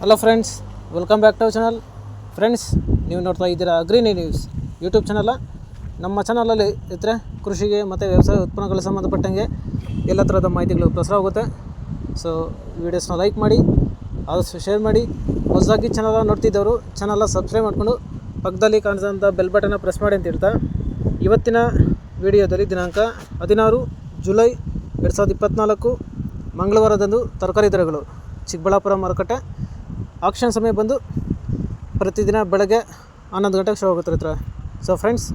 Hello friends, welcome back to our channel. Friends, ನೀವು ನೋಡ್ತಾ ಇದ್ದೀರಾ ಗ್ರೀನಿ ನ್ಯೂಸ್ ಯೂಟ್ಯೂಬ್ ಚಾನಲ್. ನಮ್ಮ ಚಾನಲಲ್ಲಿ ಇದ್ದರೆ ಕೃಷಿಗೆ ಮತ್ತು ವ್ಯವಸಾಯ ಉತ್ಪನ್ನಗಳು ಸಂಬಂಧಪಟ್ಟಂಗೆ ಎಲ್ಲ ಥರದ ಮಾಹಿತಿಗಳು ಪ್ರಸಾರವಾಗುತ್ತೆ. ಸೊ ವೀಡಿಯೋಸ್ನ ಲೈಕ್ ಮಾಡಿ, ಆದಷ್ಟು ಶೇರ್ ಮಾಡಿ. ಹೊಸದಾಗಿ ಚಾನಲ್ ನೋಡ್ತಿದ್ದವರು ಚಾನಲ್ನ ಸಬ್ಸ್ಕ್ರೈಬ್ ಮಾಡಿಕೊಂಡು ಪಕ್ಕದಲ್ಲಿ ಕಾಣಿಸೋಂಥ ಬೆಲ್ ಬಟನ್ನ ಪ್ರೆಸ್ ಮಾಡಿ ಅಂತ ಹೇಳ್ತಾ, ಇವತ್ತಿನ ವಿಡಿಯೋದಲ್ಲಿ ದಿನಾಂಕ 16 ಜುಲೈ 2024 ಮಂಗಳವಾರದಂದು ತರಕಾರಿ ದರಗಳು ಚಿಕ್ಕಬಳ್ಳಾಪುರ ಮಾರುಕಟ್ಟೆ. ಆಕ್ಷನ್ ಸಮಯ ಬಂದು ಪ್ರತಿದಿನ ಬೆಳಗ್ಗೆ 11 ಗಂಟೆಗೆ ಶುರು ಆಗುತ್ತೆ ಹತ್ರ. ಸೊ ಫ್ರೆಂಡ್ಸ್,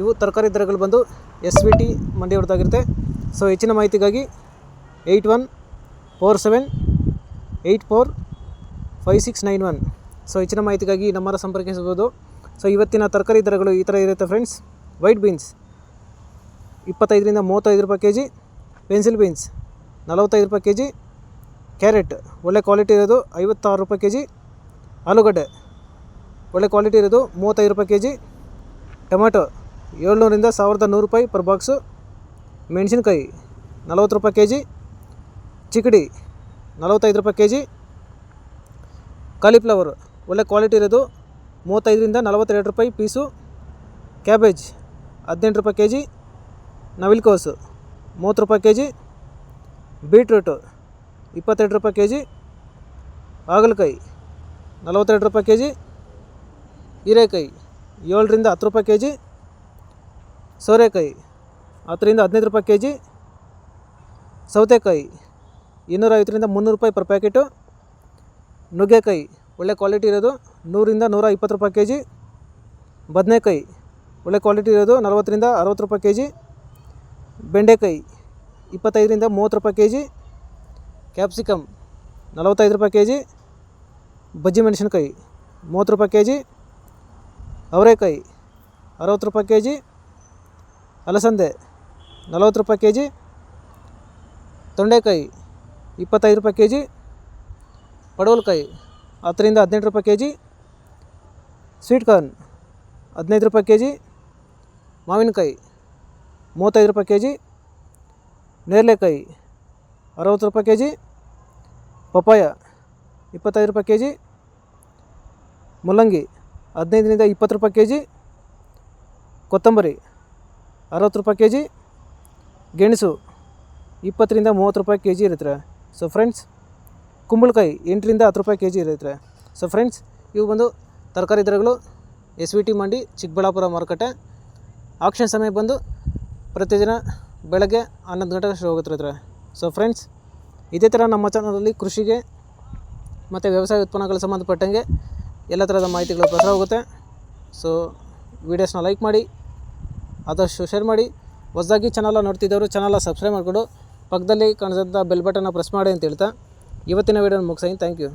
ಇವು ತರಕಾರಿ ದರಗಳು ಬಂದು SVT ಮಂಡಿ ಹೊರತಾಗಿರುತ್ತೆ. ಸೊ ಹೆಚ್ಚಿನ ಮಾಹಿತಿಗಾಗಿ 8147845691. ಸೊ ಹೆಚ್ಚಿನ ಮಾಹಿತಿಗಾಗಿ ನಮ್ಮನ್ನು ಸಂಪರ್ಕಿಸಬಹುದು. ಸೊ ಇವತ್ತಿನ ತರಕಾರಿ ದರಗಳು ಈ ಥರ ಇರುತ್ತೆ ಫ್ರೆಂಡ್ಸ್. ವೈಟ್ ಬೀನ್ಸ್ 25 ರಿಂದ 35 ರೂಪಾಯಿ kg, ಪೆನ್ಸಿಲ್ ಬೀನ್ಸ್ 45 ರೂಪಾಯಿ kg, ಕ್ಯಾರೆಟ್ ಒಳ್ಳೆ ಕ್ವಾಲಿಟಿ ಇರೋದು 56 ರೂಪಾಯಿ kg, ಆಲೂಗಡ್ಡೆ ಒಳ್ಳೆ ಕ್ವಾಲಿಟಿ ಇರೋದು 35 ರೂಪಾಯಿ kg, ಟೊಮೆಟೊ 700 ರಿಂದ 1100 ರೂಪಾಯಿ ಪರ್ ಬಾಕ್ಸು, ಮೆಣಸಿನ್ಕಾಯಿ 40 ರೂಪಾಯಿ kg, ಚಿಕ್ಕಡಿ 45 ರೂಪಾಯಿ kg, ಕಾಲಿಫ್ಲವರ್ ಒಳ್ಳೆ ಕ್ವಾಲಿಟಿ ಇರೋದು 35 ರಿಂದ 42 ರೂಪಾಯಿ ಪೀಸು, ಕ್ಯಾಬೇಜ್ 18 ರೂಪಾಯಿ kg, ನವಿಲುಕೋಸು 30 ರೂಪಾಯಿ kg, ಬೀಟ್ರೂಟು 22 ರೂಪಾಯಿ kg, ಹಾಗಲಕಾಯಿ 42 ರೂಪಾಯಿ kg, ಹೀರೆಕಾಯಿ 7 ರಿಂದ 10 ರೂಪಾಯಿ kg, ಸೋರೆಕಾಯಿ 10 ರಿಂದ 15 ರೂಪಾಯಿ kg, ಸೌತೆಕಾಯಿ 250 ರಿಂದ 300 ರೂಪಾಯಿ ಪರ್ ಪ್ಯಾಕೆಟು, ನುಗ್ಗೆಕಾಯಿ ಒಳ್ಳೆ ಕ್ವಾಲಿಟಿ ಇರೋದು 100 ರಿಂದ 120 ರೂಪಾಯಿ kg, ಬದನೆಕಾಯಿ ಒಳ್ಳೆ ಕ್ವಾಲಿಟಿ ಇರೋದು 40 ರಿಂದ 60 ರೂಪಾಯಿ kg, ಬೆಂಡೆಕಾಯಿ 25 ರಿಂದ 30 ರೂಪಾಯಿ kg, ಕ್ಯಾಪ್ಸಿಕಮ್ 45 ರೂಪಾಯಿ kg, ಬಜ್ಜಿ ಮೆಣಸಿನ್ಕಾಯಿ 30 ರೂಪಾಯಿ kg, ಅವರೆಕಾಯಿ 60 ರೂಪಾಯಿ kg, ಅಲಸಂದೆ 40 ರೂಪಾಯಿ kg, ತೊಂಡೆಕಾಯಿ 25 ರೂಪಾಯಿ kg, ಪಡವಲಕಾಯಿ 10 ರಿಂದ 18 ರೂಪಾಯಿ kg, ಸ್ವೀಟ್ ಕಾರ್ನ್ 15 ರೂಪಾಯಿ kg, ಮಾವಿನಕಾಯಿ 35 ರೂಪಾಯಿ kg, ನೇರಳೆಕಾಯಿ 60 ರೂಪಾಯಿ kg, ಪಪಾಯ 25 ರೂಪಾಯಿ kg, ಮುಲ್ಲಂಗಿ 15 ರಿಂದ 20 ರೂಪಾಯಿ kg, ಕೊತ್ತಂಬರಿ 60 ರೂಪಾಯಿ kg, ಗೆಣಸು 20 ರಿಂದ 30 ರೂಪಾಯಿ kg ಇರುತ್ತೆ. ಸೊ ಫ್ರೆಂಡ್ಸ್, ಕುಂಬಳಕಾಯಿ 8 ರಿಂದ 10 ರೂಪಾಯಿ kg ಇರುತ್ತೆ. ಸೊ ಫ್ರೆಂಡ್ಸ್, ಇವು ಬಂದು ತರಕಾರಿ ದರಗಳು SVT ಮಂಡಿ ಚಿಕ್ಕಬಳ್ಳಾಪುರ ಮಾರುಕಟ್ಟೆ. ಆಕ್ಷನ್ ಸಮಯ ಬಂದು ಪ್ರತಿದಿನ ಬೆಳಗ್ಗೆ 11 ಗಂಟೆಗೆ ಶುರು ಆಗುತ್ತಿರುತ್ತೆ. ಸೊ ಫ್ರೆಂಡ್ಸ್, ಇದೇ ಥರ ನಮ್ಮ ಚಾನಲಲ್ಲಿ ಕೃಷಿಗೆ ಮತ್ತು ವ್ಯವಸಾಯ ಉತ್ಪನ್ನಗಳು ಸಂಬಂಧಪಟ್ಟಂಗೆ ಎಲ್ಲ ಥರದ ಮಾಹಿತಿಗಳು ಪ್ರಸಾರವಾಗುತ್ತೆ. ಸೊ ವೀಡಿಯೋಸ್ನ ಲೈಕ್ ಮಾಡಿ, ಆದಷ್ಟು ಶೇರ್ ಮಾಡಿ. ಹೊಸದಾಗಿ ಚಾನಲ್ ನೋಡ್ತಿದ್ದವರು ಚಾನಲ್ನ ಸಬ್ಸ್ಕ್ರೈಬ್ ಮಾಡಿಕೊಂಡು ಪಕ್ಕದಲ್ಲಿ ಕಾಣಿಸೋಂಥ ಬೆಲ್ ಬಟನ್ನ ಪ್ರೆಸ್ ಮಾಡಿ ಅಂತ ಹೇಳ್ತಾ ಇವತ್ತಿನ ವೀಡಿಯೋನ ಮುಗಿಸ್ತೀನಿ. Thank you.